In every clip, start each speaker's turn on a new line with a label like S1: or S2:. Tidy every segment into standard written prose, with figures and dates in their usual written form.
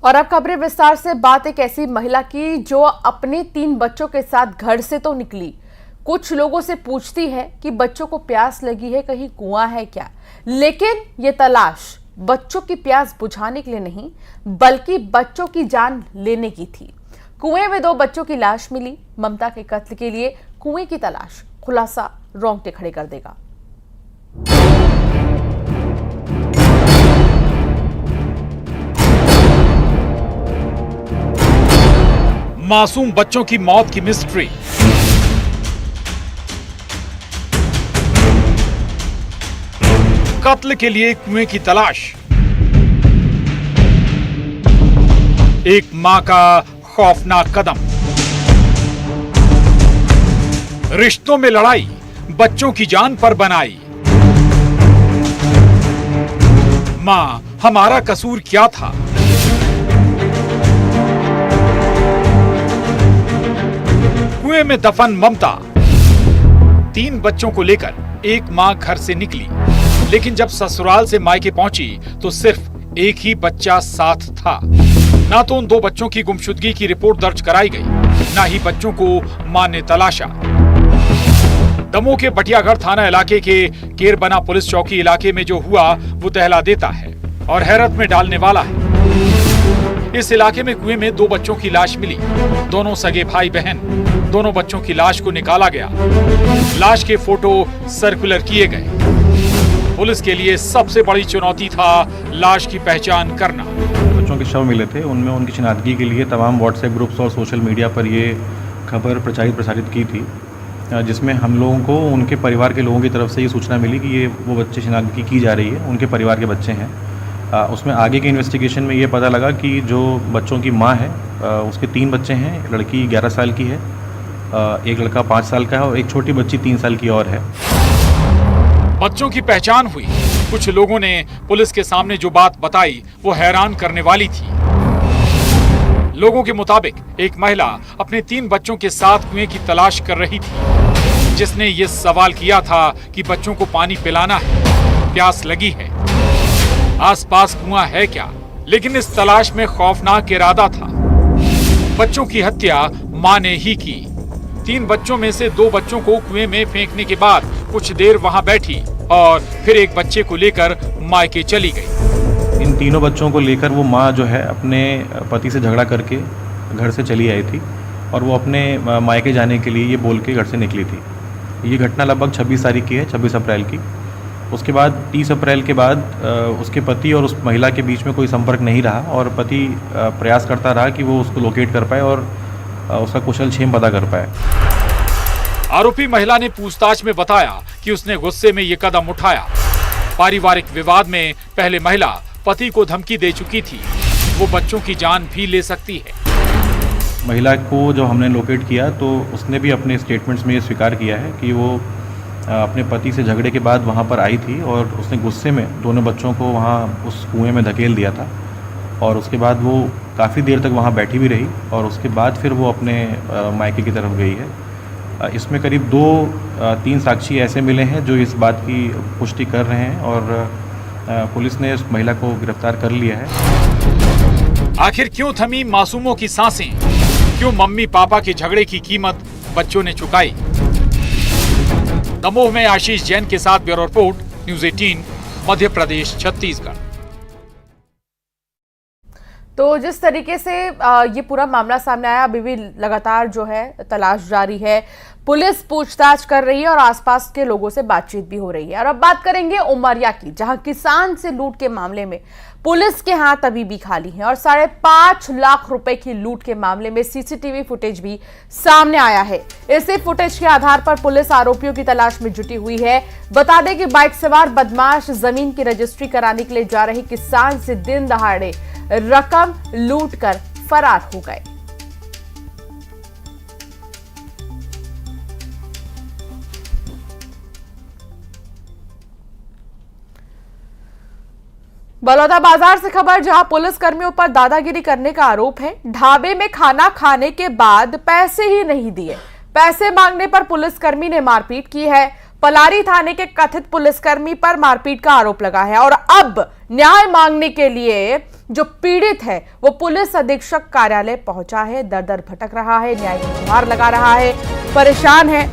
S1: और अब खबरें विस्तार से। बात एक ऐसी महिला की जो अपने 3 बच्चों के साथ घर से तो निकली, कुछ लोगों से पूछती है कि बच्चों को प्यास लगी है, कहीं कुआं है क्या। लेकिन ये तलाश बच्चों की प्यास बुझाने के लिए नहीं, बल्कि बच्चों की जान लेने की थी। कुएं में 2 बच्चों की लाश मिली। ममता के कत्ल के लिए कुएं की तलाश, खुलासा रोंगटे खड़े कर देगा।
S2: मासूम बच्चों की मौत की मिस्ट्री। कत्ल के लिए कुएं की तलाश। एक मां का खौफनाक कदम। रिश्तों में लड़ाई, बच्चों की जान पर बनाई। मां, हमारा कसूर क्या था? कुएं में दफन ममता। 3 बच्चों को लेकर एक मां घर से निकली, लेकिन जब ससुराल से मायके पहुंची तो सिर्फ एक ही बच्चा साथ था। ना तो उन 2 बच्चों की गुमशुदगी की रिपोर्ट दर्ज कराई गई, ना ही बच्चों को मां ने तलाशा। दमोह के बटियागढ़ थाना इलाके के केरबना पुलिस चौकी इलाके में जो हुआ वो दहला देता है और हैरत में डालने वाला है। इस इलाके में कुएं में 2 बच्चों की लाश मिली। दोनों सगे भाई बहन। दोनों बच्चों की लाश को निकाला गया। लाश के फोटो सर्कुलर किए गए। पुलिस के लिए सबसे बड़ी चुनौती था लाश की पहचान करना।
S3: बच्चों के शव मिले थे, उनमें उनकी शिनाख्ती के लिए तमाम व्हाट्सएप ग्रुप्स और सोशल मीडिया पर ये खबर प्रसारित की थी, जिसमें हम लोगों को उनके परिवार के लोगों की तरफ से ये सूचना मिली कि ये वो बच्चे शिनाख्ती की जा रही है, उनके परिवार के बच्चे हैं। उसमें आगे के इन्वेस्टिगेशन में ये पता लगा कि जो बच्चों की माँ है उसके 3 बच्चे हैं। लड़की 11 साल की है, एक लड़का 5 साल का है और एक छोटी बच्ची 3 साल की और है।
S2: बच्चों की पहचान हुई। कुछ लोगों ने पुलिस के सामने जो बात बताई वो हैरान करने वाली थी। लोगों के मुताबिक एक महिला अपने 3 बच्चों के साथ कुएं की तलाश कर रही थी, जिसने ये सवाल किया था कि बच्चों को पानी पिलाना है, प्यास लगी है, आसपास कुआं है क्या। लेकिन इस तलाश में खौफनाक इरादा था। बच्चों की हत्या मां ने ही की। 3 बच्चों में से 2 बच्चों को कुएं में फेंकने के बाद कुछ देर वहां बैठी और फिर एक बच्चे को लेकर मायके चली गई।
S3: इन तीनों बच्चों को लेकर वो माँ जो है अपने पति से झगड़ा करके घर से चली आई थी और वो अपने मायके जाने के लिए ये बोल के घर से निकली थी। ये घटना लगभग 26 तारीख की है, 26 अप्रैल की। उसके बाद 30 अप्रैल के बाद उसके पति और उस महिला के बीच में कोई संपर्क नहीं रहा और पति प्रयास करता रहा कि वो उसको लोकेट कर पाए और उसका कुशल क्षेम पता कर पाए।
S2: आरोपी महिला ने पूछताछ में बताया कि उसने गुस्से में ये कदम उठाया। पारिवारिक विवाद में पहले महिला पति को धमकी दे चुकी थी, वो बच्चों की जान भी ले सकती है।
S3: महिला को जो हमने लोकेट किया तो उसने भी अपने स्टेटमेंट्स में ये स्वीकार किया है कि वो अपने पति से झगड़े के बाद वहाँ पर आई थी और उसने गुस्से में दोनों बच्चों को वहाँ उस कुएं में धकेल दिया था और उसके बाद वो काफ़ी देर तक वहाँ बैठी भी रही और उसके बाद फिर वो अपने मायके की तरफ गई है। इसमें करीब 2-3 साक्षी ऐसे मिले हैं जो इस बात की पुष्टि कर रहे हैं और पुलिस ने उस महिला को गिरफ्तार कर लिया है।
S2: आखिर क्यों थमी मासूमों की सांसें? क्यों मम्मी पापा के झगड़े की कीमत बच्चों ने चुकाई? दमोह में आशीष जैन के साथ bureau report, news 18, Madhya Pradesh, Chhattisgarh.
S1: तो जिस तरीके से ये पूरा मामला सामने आया, अभी भी लगातार जो है तलाश जारी है, पुलिस पूछताछ कर रही है और आसपास के लोगों से बातचीत भी हो रही है। और अब बात करेंगे उमरिया की, जहां किसान से लूट के मामले में पुलिस के हाथ अभी भी खाली हैं और 5.5 लाख रुपए की लूट के मामले में सीसीटीवी फुटेज भी सामने आया है। इसी फुटेज के आधार पर पुलिस आरोपियों की तलाश में जुटी हुई है। बता दें कि बाइक सवार बदमाश जमीन की रजिस्ट्री कराने के लिए जा रहे किसान से दिन दहाड़े रकम लूट कर फरार हो गए। बलौदा बाजार से खबर, जहां पुलिस कर्मियों पर दादागिरी करने का आरोप है। ढाबे में खाना खाने के बाद पैसे ही नहीं दिए, पैसे मांगने पर पुलिसकर्मी ने मारपीट की है। पलारी थाने के कथित पुलिसकर्मी पर मारपीट का आरोप लगा है और अब न्याय मांगने के लिए जो पीड़ित है वो पुलिस अधीक्षक कार्यालय पहुंचा है, दर दर भटक रहा है, न्याय की गुहार लगा रहा है, परेशान है।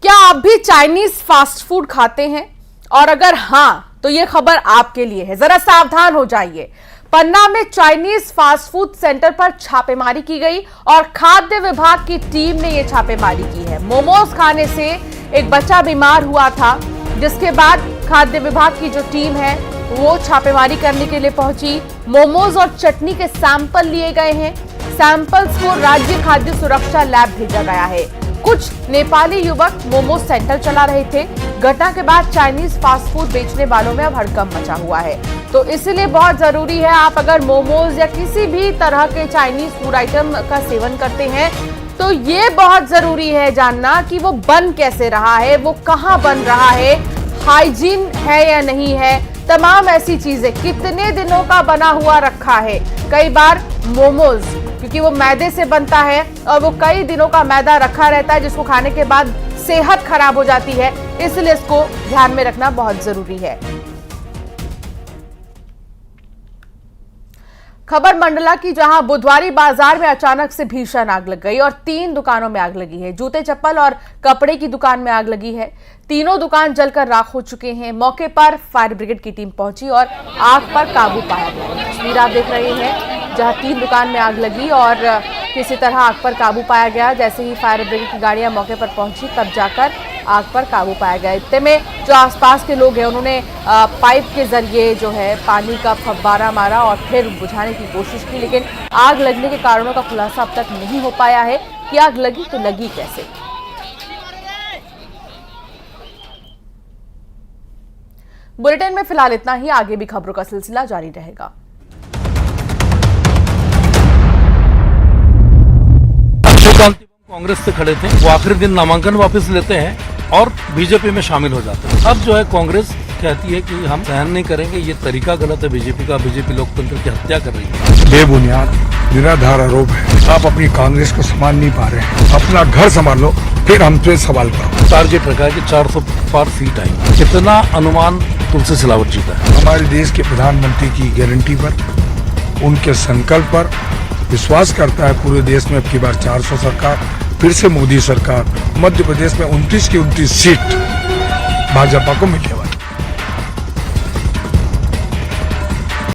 S1: क्या आप भी चाइनीज फास्ट फूड खाते हैं? और अगर हां तो यह खबर आपके लिए है, जरा सावधान हो जाइए। पन्ना में चाइनीज फास्ट फूड सेंटर पर छापेमारी की गई और खाद्य विभाग की टीम ने यह छापेमारी की है। मोमोज खाने से एक बच्चा बीमार हुआ था, जिसके बाद खाद्य विभाग की जो टीम है वो छापेमारी करने के लिए पहुंची। मोमोज और चटनी के सैंपल लिए गए हैं। सैंपल्स को राज्य खाद्य सुरक्षा लैब भेजा गया है। कुछ नेपाली युवक मोमोज सेंटर चला रहे थे। घटना के बाद चाइनीज फास्ट फूड बेचने वालों में अब हड़कंप मचा हुआ है। तो इसलिए बहुत जरूरी है, आप अगर मोमोज या किसी भी तरह के चाइनीज फूड आइटम का सेवन करते हैं तो ये बहुत जरूरी है जानना कि वो बन कैसे रहा है, वो कहां बन रहा है, हाइजीन है या नहीं है, तमाम ऐसी चीजें, कितने दिनों का बना हुआ रखा है। कई बार मोमोज क्योंकि वो मैदे से बनता है और वो कई दिनों का मैदा रखा रहता है, जिसको खाने के बाद सेहत खराब हो जाती है, इसलिए इसको ध्यान में रखना बहुत जरूरी है। खबर मंडला की, जहां बुधवारी बाजार में अचानक से भीषण आग लग गई और 3 दुकानों में आग लगी है। जूते चप्पल और कपड़े की दुकान में आग लगी है। तीनों दुकान जलकर राख हो चुके हैं। मौके पर फायर ब्रिगेड की टीम पहुंची और आग पर काबू पाया गया। तस्वीर आप देख रहे हैं जहां 3 दुकान में आग लगी और किसी तरह आग पर काबू पाया गया। जैसे ही फायर ब्रिगेड की गाड़ियां मौके पर पहुंची तब जाकर आग पर काबू पाया गया। इतने में जो आसपास के लोग हैं उन्होंने पाइप के जरिए जो है पानी का फव्वारा मारा और फिर बुझाने की कोशिश की, लेकिन आग लगने के कारणों का खुलासा अब तक नहीं हो पाया है कि आग लगी तो लगी कैसे। बुलेटिन में फिलहाल इतना ही, आगे भी खबरों का सिलसिला जारी रहेगा।
S4: कांग्रेस से खड़े थे, वो आखिरी दिन नामांकन वापस लेते हैं और बीजेपी में शामिल हो जाते हैं। अब जो है कांग्रेस कहती है कि हम सहन नहीं करेंगे, ये तरीका गलत है बीजेपी का, बीजेपी लोकतंत्र की हत्या कर रही है।
S5: बेबुनियाद निराधार आरोप है। आप अपनी कांग्रेस को संभाल नहीं पा रहे हैं, अपना घर संभाल लो फिर हम पे सवाल करो।
S4: टारगेट रखा है कि 400 पार सीट आई। कितना अनुमान तुलसी सिलावट जीता है।
S5: हमारे देश के प्रधानमंत्री की गारंटी पर, उनके संकल्प पर विश्वास करता है पूरे देश में। अब की बार 400 सरकार, फिर से मोदी सरकार। मध्य प्रदेश में 29 की 29 सीट भाजपा को मिलने वाली।